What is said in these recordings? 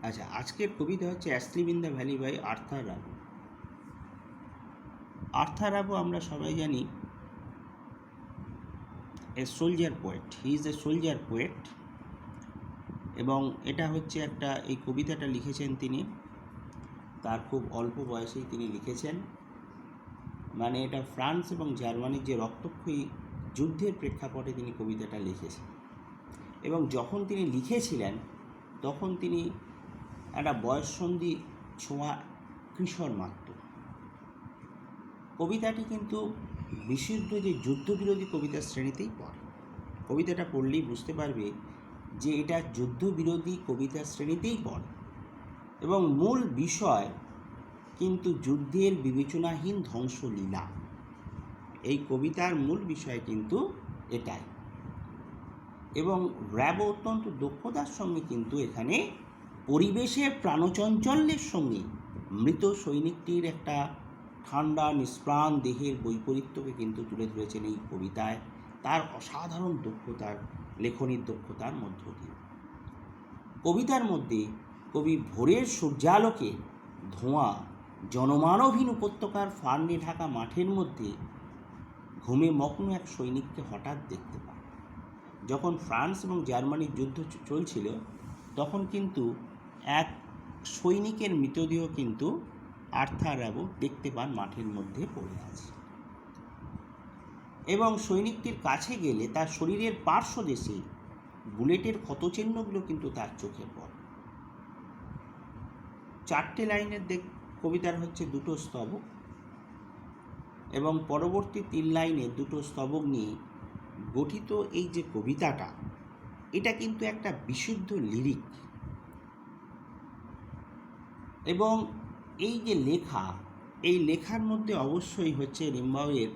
আচ্ছা, আজকের কবিতা হচ্ছে asleep in the valley by Arthur Rimbaud. Arthur Rimbaud আমরা সবাই জানি a soldier poet, he is a soldier poet. এবং এটা হচ্ছে একটা, এই কবিতাটা লিখেছেন তিনি তার খুব অল্প বয়সেই তিনি লিখেছেন। মানে এটা ফ্রান্স এবং জার্মানির যে রক্তক্ষয়ী যুদ্ধের প্রেক্ষাপটে তিনি কবিতাটা লিখেছেন। এবং যখন তিনি লিখেছিলেন তখন তিনি একটা বয়ঃসন্ধি ছোঁয়া কিশোর মাত্র। কবিতাটি কিন্তু বিশুদ্ধ যে যুদ্ধবিরোধী কবিতার শ্রেণীতেই পড়ে। কবিতাটা পড়লেই বুঝতে পারবে যে এটা যুদ্ধবিরোধী কবিতার শ্রেণীতেই পড়ে এবং মূল বিষয় কিন্তু যুদ্ধের বিবেচনাহীন ধ্বংসলীলা। এই কবিতার মূল বিষয় কিন্তু এটাই। এবং র্যাবো অত্যন্ত দক্ষতার সঙ্গে কিন্তু এখানে পরিবেশের প্রাণচঞ্চল্যের সঙ্গে মৃত সৈনিকটির একটা ঠান্ডা নিষ্প্রাণ দেহের বৈপরীত্যকে কিন্তু তুলে ধরেছেন এই কবিতায় তার অসাধারণ দক্ষতার, লেখনীর দক্ষতার মধ্য দিয়ে। কবিতার মধ্যে কবি ভোরের সূর্যালোকে ধোঁয়া জনমানবহীন উপত্যকার ফার্নে ঢাকা মাঠের মধ্যে ঘুমে মগ্ন এক সৈনিককে হঠাৎ দেখতে পান। যখন ফ্রান্স এবং জার্মানির যুদ্ধ চলছিল তখন কিন্তু এক সৈনিকের মৃতদেহ কিন্তু আর্থার রাবো দেখতে পান মাঠের মধ্যে পড়ে আছে। এবং সৈনিকটির কাছে গেলে তার শরীরের পার্শ্বদেশে বুলেটের ক্ষতচিহ্নগুলো কিন্তু তার চোখে পড়ে। 4টে লাইনের কবিতার হচ্ছে 2টো স্তবক এবং পরবর্তী 3 লাইনে 2টো স্তবক নিয়ে গঠিত এই যে কবিতাটা, এটা কিন্তু একটা বিশুদ্ধ লিরিক। এবং এই যে লেখা, এই লেখার মধ্যে অবশ্যই হচ্ছে রিম্বাউয়ের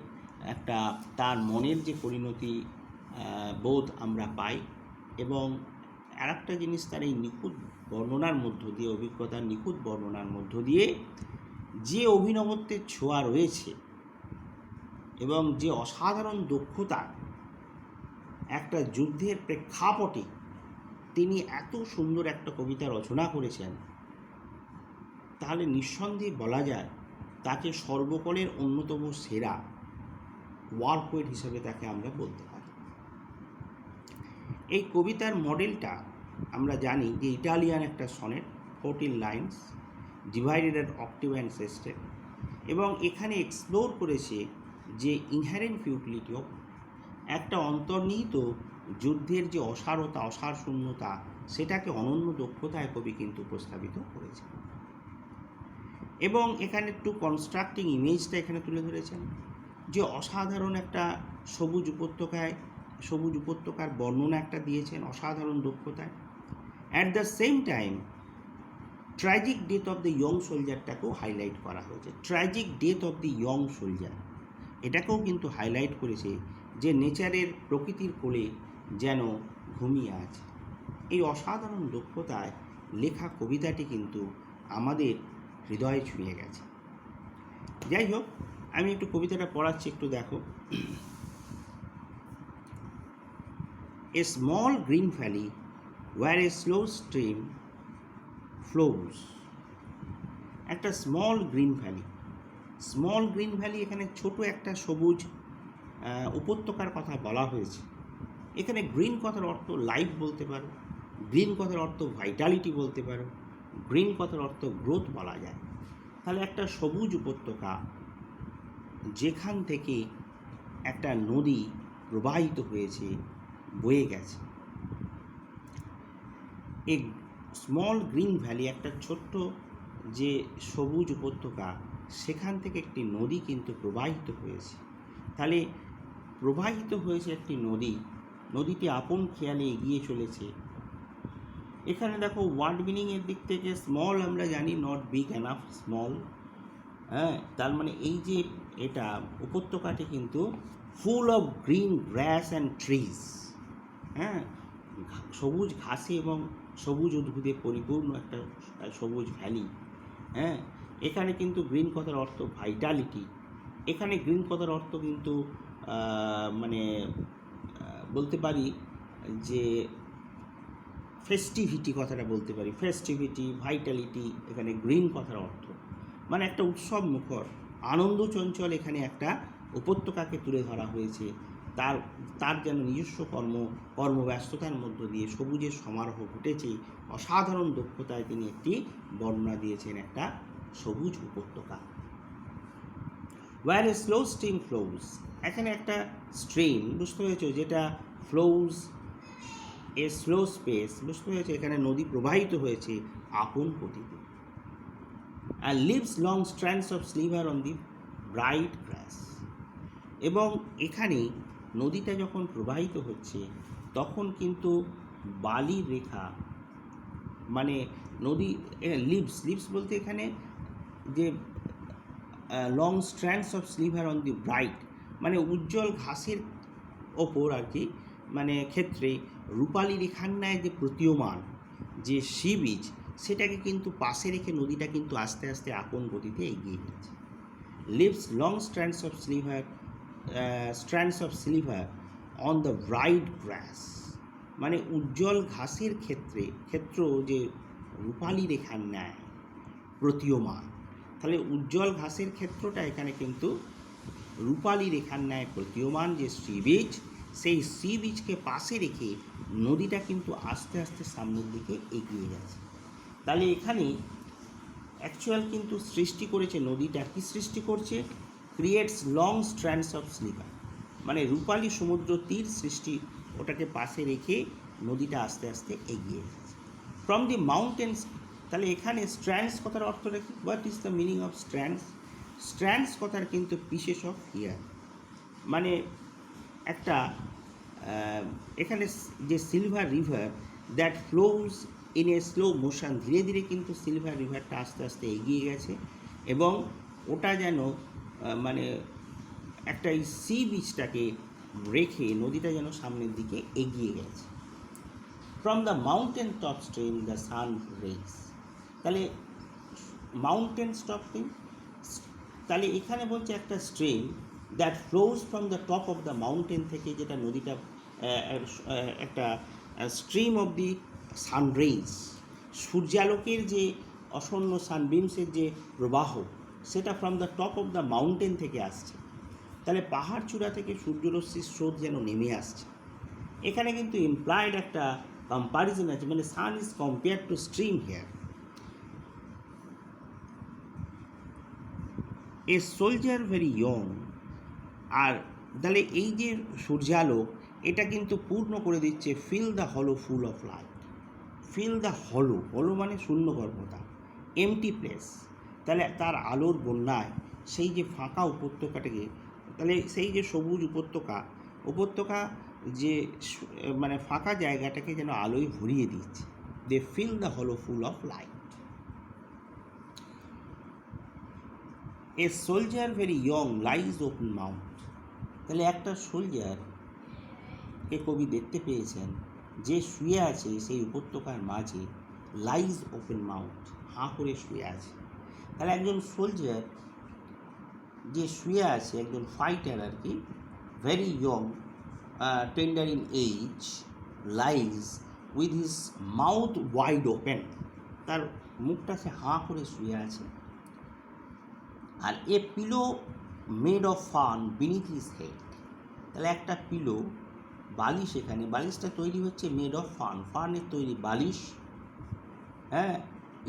একটা তার মনের যে পরিণতি বোধ আমরা পাই। এবং আর একটা জিনিস, তার এই নিখুঁত বর্ণনার মধ্য দিয়ে, অভিজ্ঞতার নিখুঁত বর্ণনার মধ্য দিয়ে যে অভিনবত্বের ছোঁয়া রয়েছে এবং যে অসাধারণ দক্ষতা একটা যুদ্ধের প্রেক্ষাপটে তিনি এত সুন্দর একটা কবিতা রচনা করেছেন, তাহলে নিঃসন্দেহে বলা যায় তাকে সর্বকালের অন্যতম সেরা ওয়ার পোয়েট হিসেবে তাকে আমরা বলতে পারি। এই কবিতার মডেলটা আমরা জানি যে ইটালিয়ান একটা sonnet, 14 lines, divided at octave and sestet. এবং এখানে এক্সপ্লোর করেছে যে ইনহেরেন্ট ফিউটিলিটি অফ, একটা অন্তর্নিহিত যুদ্ধের যে অসারতা, অসার শূন্যতা, সেটাকে অনন্য দক্ষতায় কবি কিন্তু উপস্থাপিত করেছে। এবং এখানে একটু কনস্ট্রাক্টিং ইমেজটা এখানে তুলে ধরেছেন যে অসাধারণ একটা সবুজ উপত্যকার বর্ণনা একটা দিয়েছেন অসাধারণ দক্ষতায়। At the same time tragic death of the young সোলজারটাকেও হাইলাইট করা হয়েছে। Tragic death of the young soldier, এটাকেও কিন্তু হাইলাইট করেছে যে নেচারের, প্রকৃতির কোলে যেন ঘুমিয়ে আছে। এই অসাধারণ দক্ষতায় লেখা কবিতাটি কিন্তু আমাদের হৃদয়ে ছুঁয়ে গেছে। যাই হোক, আমি একটু কবিতাটা পড়াচ্ছি, একটু দেখো। A small green valley where a slow stream flows. একটা স্মল গ্রিন ভ্যালি, এখানে ছোট একটা সবুজ উপত্যকার কথা বলা হয়েছে। এখানে গ্রিন কথার অর্থ লাইফ বলতে পারো, গ্রিন কথার অর্থ ভাইটালিটি বলতে পারো, গ্রিন কথার অর্থ গ্রোথ বলা যায়। তাহলে একটা সবুজ উপত্যকা যেখান থেকে একটা নদী প্রবাহিত হয়েছে, বয়ে গেছে। এই স্মল গ্রিন ভ্যালি, একটা ছোট্ট যে সবুজ উপত্যকা, সেখান থেকে একটি নদী কিন্তু প্রবাহিত হয়েছে। তাহলে প্রবাহিত হয়েছে একটি নদী, নদীটি আপন খেয়ালে এগিয়ে চলেছে। এখানে দেখো ওয়ার্ড মিনিংয়ের দিক থেকে স্মল আমরা জানি নট বিগ এনাফ, স্মল। হ্যাঁ, তার মানে এই যে এটা উপত্যকাটি কিন্তু full of green glass and trees, হ্যাঁ, সবুজ ঘাসে এবং সবুজ উদ্ভিদে পরিপূর্ণ একটা সবুজ ভ্যালি। হ্যাঁ, এখানে কিন্তু গ্রিন কথার অর্থ ভাইটালিটি। এখানে গ্রিন কথার অর্থ কিন্তু মানে বলতে পারি যে ফেস্টিভিটি কথাটা বলতে পারি, ফেস্টিভিটি, ভাইটালিটি, এখানে গ্রিন কথার অর্থ মানে একটা উৎসব মুখর আনন্দ চঞ্চল এখানে একটা উপত্যকাকে তুলে ধরা হয়েছে। তার তার যেন নিজস্ব কর্মব্যস্ততার মধ্য দিয়ে সবুজের সমারোহ ঘটেছে, অসাধারণ দক্ষতায় তিনি একটি বর্ণনা দিয়েছেন একটা সবুজ উপত্যকা। Where a slow stream flows, এখানে একটা স্ট্রিম বুঝতে পেরেছ যেটা ফ্লোজ এ স্লো স্পেস, বুঝতে পেরেছ এখানে নদী প্রবাহিত হয়েছে আপন গতিতে। আর leaves long strands of silver on the bright grass, এবং এখানে নদীটা যখন প্রবাহিত হচ্ছে তখন কিন্তু বালির রেখা মানে নদী লিভস বলতে এখানে যে long strands of silver on the bright মানে উজ্জ্বল ঘাসের ওপর আর কি মানে ক্ষেত্রে রূপালী রেখার ন্যায় যে প্রতীয়মান যে সি বিচ সেটাকে কিন্তু পাশে রেখে নদীটা কিন্তু আস্তে আস্তে আপন গতিতে এগিয়ে গেছে। Leaves long strands of silver on the bright grass মানে উজ্জ্বল ঘাসের ক্ষেত্র যে রূপালী রেখার ন্যায় প্রতীয়মান, তাহলে উজ্জ্বল ঘাসের ক্ষেত্রটা এখানে কিন্তু রূপালী রেখার ন্যায় প্রতীয়মান যে সি বিচ, সেই সি বিচকে পাশে রেখে নদীটা কিন্তু আস্তে আস্তে সামনের দিকে এগিয়ে যাচ্ছে। তাহলে এখানে অ্যাকচুয়াল কিন্তু সৃষ্টি করেছে নদীটা কি সৃষ্টি করছে, creates long strands of sliver মানে রূপালী সমুদ্র তীর সৃষ্টি, ওটাকে পাশে রেখে নদীটা আস্তে আস্তে এগিয়ে যাচ্ছে ফ্রম দি মাউন্টেন্স। তাহলে এখানে স্ট্র্যান্ডস কথার অর্থটা কি, what is the meaning of strands? Strands কথার কিন্তু পিসেস অফ হিয়ার মানে একটা এখানে যে silver river that flows in a slow motion, ধীরে ধীরে কিন্তু সিলভার রিভারটা আস্তে আস্তে এগিয়ে গেছে এবং ওটা যেন মানে একটা এই সি বিচটাকে রেখে নদীটা যেন সামনের দিকে এগিয়ে গেছে। From the mountain top stream the sun rays, তাহলে মাউন্টেন টপ স্ট্রিম, তাহলে এখানে বলছে একটা stream that flows from the top of the mountain থেকে, যেটা নদীটা একটা স্ট্রিম অফ দি সানরেইজ, সূর্যালোকের যে অসন্ন সানবিমসের যে প্রবাহ সেটা from the top of the mountain থেকে আসছে। তাহলে পাহাড় চূড়া থেকে সূর্যরশ্মির স্রোত যেন নেমে আসছে। এখানে কিন্তু ইমপ্লয়েড একটা কম্প্যারিজন আছে, মানে sun is compare to stream here. A soldier very young, আর তাহলে এই যে সূর্যালোক এটা কিন্তু পূর্ণ করে দিচ্ছে fill the hollow full of light. Fill the hollow মানে শূন্যগর্ভতা, এমটি প্লেস, তাহলে তার আলোর বন্যায় সেই যে ফাঁকা উপত্যকাটাকে, তাহলে সেই যে সবুজ উপত্যকা যে মানে ফাঁকা জায়গাটাকে যেন আলোয় ভরিয়ে দিচ্ছে। They feel the hollow full of light. A soldier very young lies open mouth, তাহলে একটা সোলজারকে কবি দেখতে পেয়েছেন যে শুয়ে আছে সেই উপত্যকার মাঝে, লাইজ ওপেন মাউথ, হাঁ করে শুয়ে আছে। তাহলে একজন সোলজার যে শুয়ে আছে, একজন ফাইটার আর কি, very young tender in age, lies with his mouth wide open, তার মুখটা সে হাঁ করে শুয়ে আছে। আর a pillow made of fern beneath his head, তাহলে একটা পিলো বালিশ, এখানে বালিশটা তৈরি হচ্ছে মেড অফ ফানের তৈরি বালিশ, হ্যাঁ,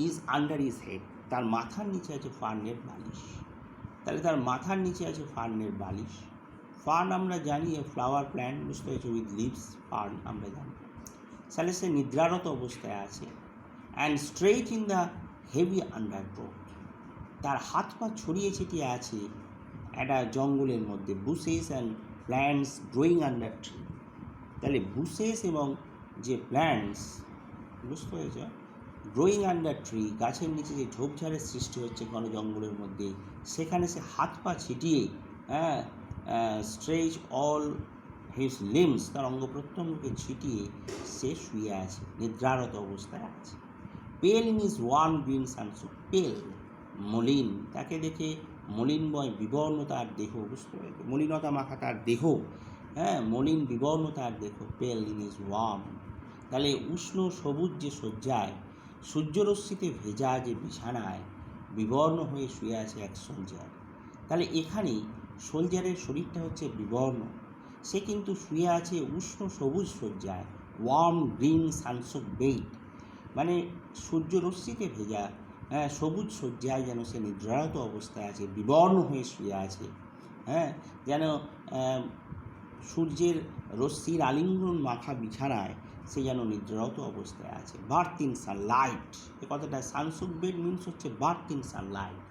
ইজ আন্ডার ইজ হেড, তার মাথার নিচে আছে ফার্নের বালিশ। তাহলে তার মাথার নিচে আছে ফার্নের বালিশ। ফার্ন আমরা জানি ফ্লাওয়ার প্ল্যান্ট, বুঝতে পেরেছি, উইথ লিভস, ফার্ন আমরা জানি। তাহলে সে নিদ্রারত অবস্থায় আছে। And straight in the heavy undergrowth, তার হাত পা ছড়িয়ে ছিটিয়ে আছে একটা জঙ্গলের মধ্যে, bushes and plants growing under tree. তাহলে বুশেস এবং যে প্ল্যান্টস, বুঝতে পেরেছ, গ্রোয়িং আন্ডার ট্রি, গাছের নিচে যে ঝোপঝাড়ের সৃষ্টি হচ্ছে ঘন জঙ্গলের মধ্যে, সেখানে সে হাত পা ছিটিয়ে, হ্যাঁ, স্ট্রেচ অল হিজ লিমস, তার অঙ্গ প্রত্যঙ্গকে ছিটিয়ে সে শুয়ে আছে, নিদ্রারত অবস্থায় আছে। পেল ইন ইজ ওয়ান গ্রিন সানসুট, পেল মলিন, তাকে দেখে মলিনময় বিবর্ণ তার দেহ, বুঝতে পেরেছে, মলিনতা মাখা তার দেহ, হ্যাঁ, মলিন বিবর্ণ তার দেহ, পেল ইন ইজ ওয়ার্ম তাহলে উষ্ণ সবুজ যে শয্যায় সূর্যরশ্মিতে ভেজা যে বিছানায় বিবর্ণ হয়ে শুয়ে আছে এক সোলজার। তাহলে এখানে সোলজারের শরীরটা হচ্ছে বিবর্ণ, সে কিন্তু শুয়ে আছে উষ্ণ সবুজ শয্যায়, ওয়ার্ম গ্রিন সানসোক বেড, মানে সূর্যরশ্মিতে ভেজা সবুজ শয্যায় যেন সে নিদ্রারত অবস্থায় আছে, বিবর্ণ হয়ে শুয়ে আছে। যেন সূর্যের রশ্মির আলিঙ্গন মাখা বিছানায় সে যেন নিদ্রারত অবস্থায় আছে। বার্থ ইন সানলাইট, এ কথাটা সানসোক বেড মিনস হচ্ছে বার্থ ইন সানলাইট,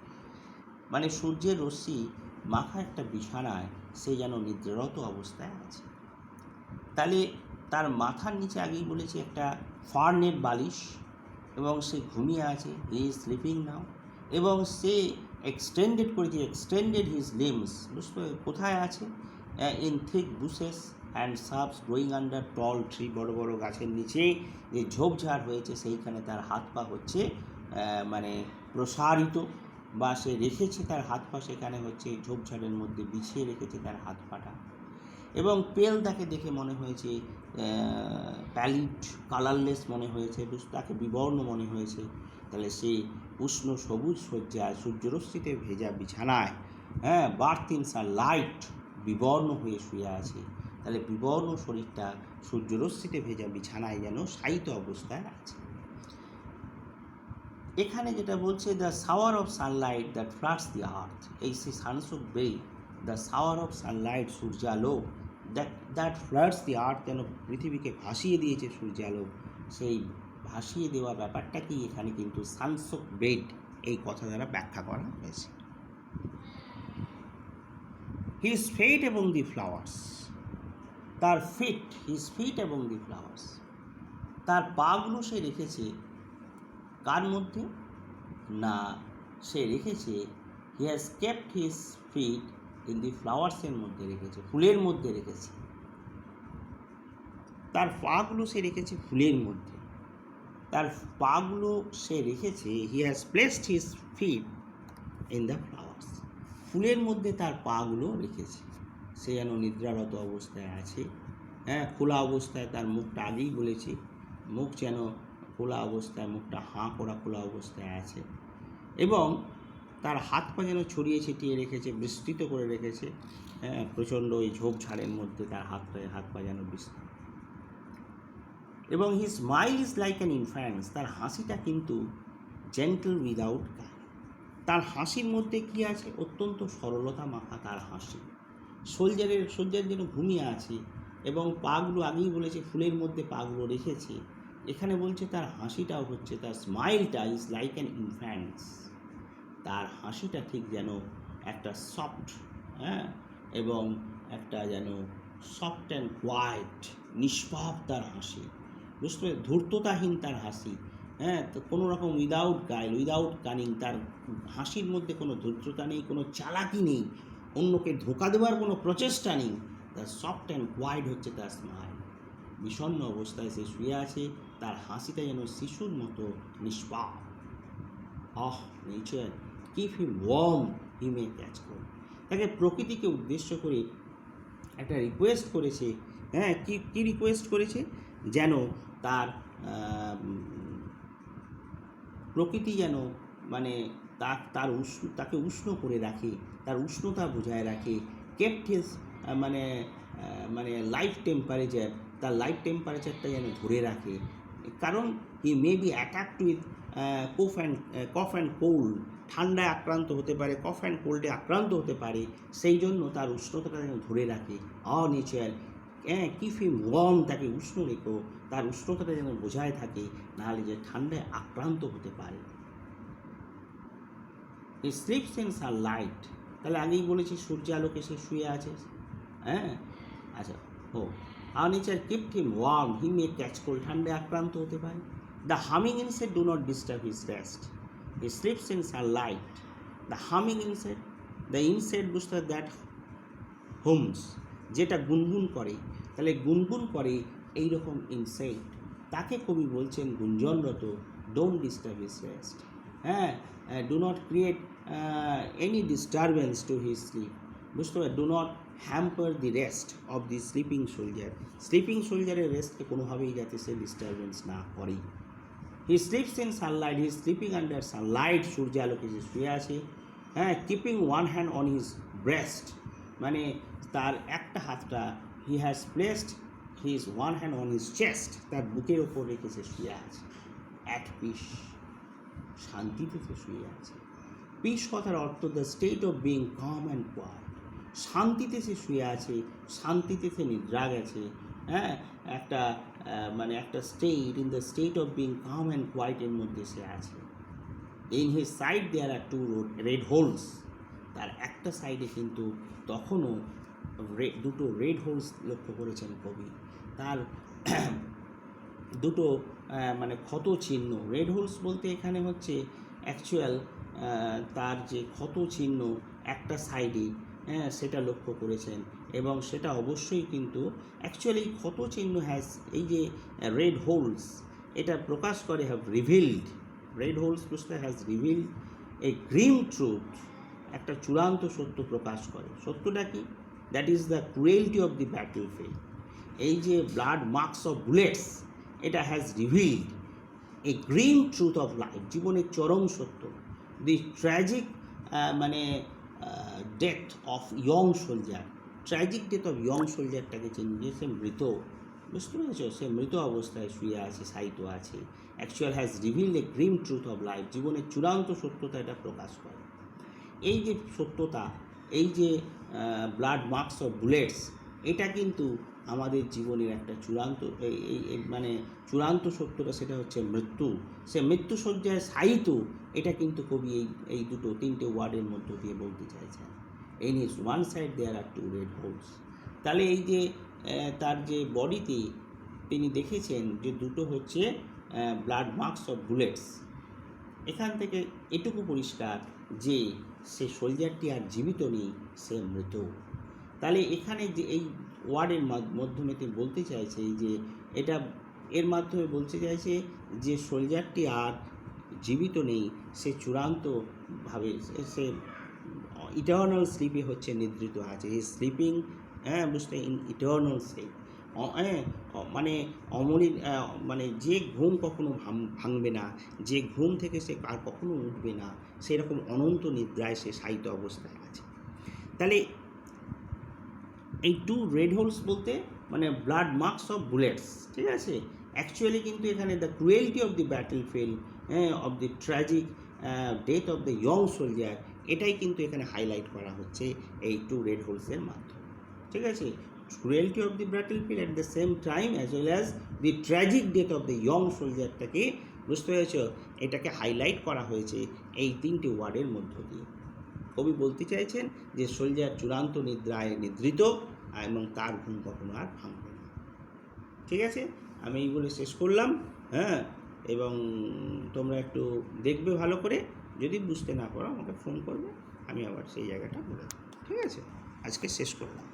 মানে সূর্যের রশ্মি মাখা একটা বিছানায় সে যেন নিদ্রারত অবস্থায় আছে। তাহলে তার মাথার নিচে আগেই বলেছি একটা ফার্নের বালিশ, এবং সে ঘুমিয়ে আছে, হি ইজ স্লিপিং নাও, এবং সে এক্সটেন্ডেড হিজ লিমস, বুঝতে কোথায় আছে, in thick bushes and shrubs growing under tall tree, বড় বড় গাছের নিচে যে ঝোপঝাড় হয়েছে সেইখানে তার হাত পা হচ্ছে মানে প্রসারিত, বা সে রেখেছে তার হাত পা সেখানে হচ্ছে ঝোপঝাড়ের মধ্যে বিছিয়ে রেখেছে তার হাত পাটা। এবং পেল তাকে দেখে মনে হয়েছে প্যালিড, কালারলেস মনে হয়েছে, তাকে বিবর্ণ মনে হয়েছে। তাহলে সে উষ্ণ সবুজ শয্যায় সূর্যরশ্মিতে ভেজা বিছানায় বার্থ ইন সানলাইট বিবর্ণ হয়ে শুয়ে আছে। তাহলে বিবর্ণ শরীরটা সূর্যরশ্মিতে ভেজা বিছানায় যেন শায়িত অবস্থায় আছে। এখানে যেটা বলছে the shower of sunlight that floods the earth, এই সে sun soaked bed, the shower of sunlight, সূর্যালো দ্যাট ফ্লাডস দি আর্থ, যেন পৃথিবীকে ভাসিয়ে দিয়েছে সূর্যালো, সেই ভাসিয়ে দেওয়া ব্যাপারটাকেই এখানে কিন্তু সানসোক বেড এই কথা দ্বারা ব্যাখ্যা করা হয়েছে। হিজ ফেট এবং দি ফ্লাওয়ার্স, তার হিজ ফিট এবং দি ফ্লাওয়ার্স, তার পাগুলো সে রেখেছে কার মধ্যে না, সে রেখেছে he has kept his feet in the ফ্লাওয়ার্সের মধ্যে রেখেছে, ফুলের মধ্যে রেখেছে, তার পাগুলো সে রেখেছে ফুলের মধ্যে, তার পাগুলো সে রেখেছে he has placed his feet in the flowers, ফুলের মধ্যে তার পাগুলো রেখেছে, সে যেন নিদ্রারত অবস্থায় আছে। খোলা অবস্থায় তার মুখটা, আগেই বলেছি মুখ যেন খোলা অবস্থায়, মুখটা হাঁ করা খোলা অবস্থায় আছে, এবং তার হাত পা যেন ছড়িয়ে ছিটিয়ে রেখেছে, বিস্তৃত করে রেখেছে, প্রচণ্ড ওই ঝোপঝাড়ের মধ্যে তার হাত পা যেন বিস্তৃত। এবং his smile is like an infant's, তার হাসিটা কিন্তু জেন্টল উইদাউট গায়ে, তার হাসির মধ্যে কি আছে, অত্যন্ত সরলতা মাখা তার হাসি। সোলজার যেন ঘুমিয়ে আছে, এবং পাগুলো আগেই বলেছে ফুলের মধ্যে পাগুলো রেখেছে, এখানে বলছে তার হাসিটাও হচ্ছে, তার স্মাইলটা ইজ লাইক অ্যান ইনফ্যান্স, তার হাসিটা ঠিক যেন একটা সফট, এবং একটা যেন সফট অ্যান্ড কোয়াইট, নিষ্পাপ তার হাসি, বুঝতে পারে, ধূর্ততাহীন তার হাসি, তো কোনো রকম উইদাউট গাইল, উইদাউট কানিং, তার হাসির মধ্যে কোনো ধূর্ততা নেই, কোনো চালাকি নেই, অন্যকে ধোঁকা দেওয়ার কোনো প্রচেষ্টা নেই, তার সফট অ্যান্ড কোয়াইট হচ্ছে তার স্মাইল। বিষণ্ণ অবস্থায় সে শুয়ে আছে, তার হাসিটা যেন শিশুর মতো নিষ্পাপ। নেচার কিপ হিম ওয়ার্ম হি মে ক্যাচ কোল্ড, তাকে প্রকৃতিকে উদ্দেশ্য করে একটা রিকোয়েস্ট করেছে, কি রিকোয়েস্ট করেছে, যেন তার প্রকৃতি যেন মানে তাকে উষ্ণ করে রাখে, তার উষ্ণতা বজায় রাখে, কেপ্ট হিজ মানে লাইফ টেম্পারেচার, তার লাইফ টেম্পারেচারটা যেন ধরে রাখে, কারণ he may be attacked with cough and cold, ঠান্ডায় আক্রান্ত হতে পারে, কফ অ্যান্ড কোল্ডে আক্রান্ত হতে পারে, সেই জন্য তার উষ্ণতাটা যেন ধরে রাখে। নেচার কিপ হিম ওয়ার্ম, তাকে উষ্ণ রেখো, তার উষ্ণতাটা যেন বোঝায় থাকে, নাহলে যে ঠান্ডায় আক্রান্ত হতে পারে। হি স্লিপস ইন সানলাইট, তাহলে আগেই বলেছি সূর্য আলোকে সে শুয়ে আছে, আচ্ছা, নেচার কিপড হিম ওয়ার্ম হি মে ক্যাচ কোল্ড, ঠান্ডায় আক্রান্ত হতে পারে। The humming insect do not disturb his rest, he sleeps in Sunlight. The humming insect, the insect বুঝতে দ্যাট হোমস, যেটা গুনগুন করে, তাহলে গুনগুন করে এইরকম ইনসেক্ট, তাকে কবি বলছেন গুঞ্জনরত, don't disturb his rest, do not create any disturbance to his sleep, বুঝতে পারে, do not hamper the rest of the sleeping soldier, sleeping সোলজারের রেস্টকে কোনোভাবেই যাতে সে ডিস্টারবেন্স না করে। He sleeps in sunlight, he sleeping under sunlight, সূর্যে আলোকে যে শুয়ে আছে, হ্যাঁ, keeping one hand on his breast, মানে তার একটা হাতটা he has placed his one hand on his chest, তার বুকের ওপর রেখে সে শুয়ে আছে। অ্যাট পিস, শান্তিতে সে শুয়ে আছে। পিস কথার অর্থ the state of being calm and quiet, শান্তিতে সে শুয়ে আছে, শান্তিতে সে নিদ্রা গেছে, হ্যাঁ, একটা মানে একটা state, in the state of being calm and কোয়াইটের মধ্যে সে আছে। In his side there are two red holes, তার একটা সাইডে কিন্তু তখনও দুটো রেড হোলস লক্ষ্য করেছেন কবি। তার দুটো মানে ক্ষত চিহ্ন, রেড হোলস বলতে এখানে হচ্ছে অ্যাকচুয়াল তার যে ক্ষত চিহ্ন একটা সাইডে, হ্যাঁ, সেটা লক্ষ্য করেছেন। এবং সেটা অবশ্যই কিন্তু অ্যাকচুয়ালি ক্ষত চিহ্ন হ্যাজ, এই যে রেড হোলস এটা প্রকাশ করে, হ্যাভ রিভিলড, রেড হোলস বুঝতে has revealed a grim truth, একটা চূড়ান্ত সত্য প্রকাশ করে। সত্যটা কি? That is the cruelty of the battle field, এই যে ব্লাড মার্কস অফ বুলেটস, এটা has revealed a grim truth of life, জীবনের চরম সত্য। দি ট্র্যাজিক মানে death of young soldier, tragic death of young সোলজারটাকে চিনিয়ে, সে মৃত, বুঝতে পেরেছ, সে মৃত অবস্থায় শুয়ে আছে, সাহিত্য আছে। Actual has revealed a grim truth of life, জীবনের চূড়ান্ত সত্যতা এটা প্রকাশ করে। এই যে সত্যতা, এই যে ব্লাড মার্কস অফ বুলেটস, এটা কিন্তু আমাদের জীবনের একটা চূড়ান্ত মানে চূড়ান্ত সত্যটা, সেটা হচ্ছে মৃত্যু। সে মৃত্যুসজ্জায় সাহিত্য, এটা কিন্তু কবি এই দুটো তিনটে ওয়ার্ডের মধ্য দিয়ে বলতে চাইছেন। In his one side there are two red holes, তাহলে এই যে তার যে বডিতে তিনি দেখেছেন যে দুটো হচ্ছে ব্লাড মার্কস অফ বুলেটস, এখান থেকে এটুকু পরিষ্কার যে সে সোলজারটি আর জীবিত নেই, সে মৃত। তাহলে এখানে যে এই ওয়ার্ডের মাধ্যমে তিনি বলতে চাইছে যে এটা, এর মাধ্যমে বলতে চাইছে যে সোলজারটি আর জীবিত নেই, সে চূড়ান্তভাবে সে ইটার্নাল স্লিপে হচ্ছে নিদ্রিত আছে। হি স্লিপিং, হ্যাঁ, বুঝতে, ইন ইটার্নাল স্লিপ, মানে অমলিন, মানে যে ঘুম কখনো ভাঙবে না, যে ঘুম থেকে সে আর কখনো উঠবে না, সেরকম অনন্ত নিদ্রায় সে শায়িত অবস্থায় আছে। তাহলে এই টু রেড হোলস বলতে মানে ব্লাড মার্কস অফ বুলেটস, ঠিক আছে। অ্যাকচুয়ালি কিন্তু এখানে the cruelty of the battle field, of the tragic death of the young soldier, এটাই কিন্তু এখানে হাইলাইট করা হচ্ছে এই টু রেড হোলসের মাধ্যমে, ঠিক আছে। Cruelty of the battle field at the same time as well as the tragic death of the young সোলজারটাকে, বুঝতে পেরেছ, এটাকে হাইলাইট করা হয়েছে এই তিনটি ওয়ার্ডের মধ্য দিয়ে। কবি বলতে চাইছেন যে সোলজার চূড়ান্ত নিদ্রায় নিদ্রিত এবং তার ঘুম কখনো আর ভাঙবে না, ঠিক আছে। আমি এইগুলো শেষ করলাম, হ্যাঁ, এবং তোমরা একটু দেখবে ভালো করে, যদি বুঝতে না পারো আমাকে ফোন করবে, আমি আবার সেই জায়গাটা বলে দেবো, ঠিক আছে। আজকে শেষ করলাম।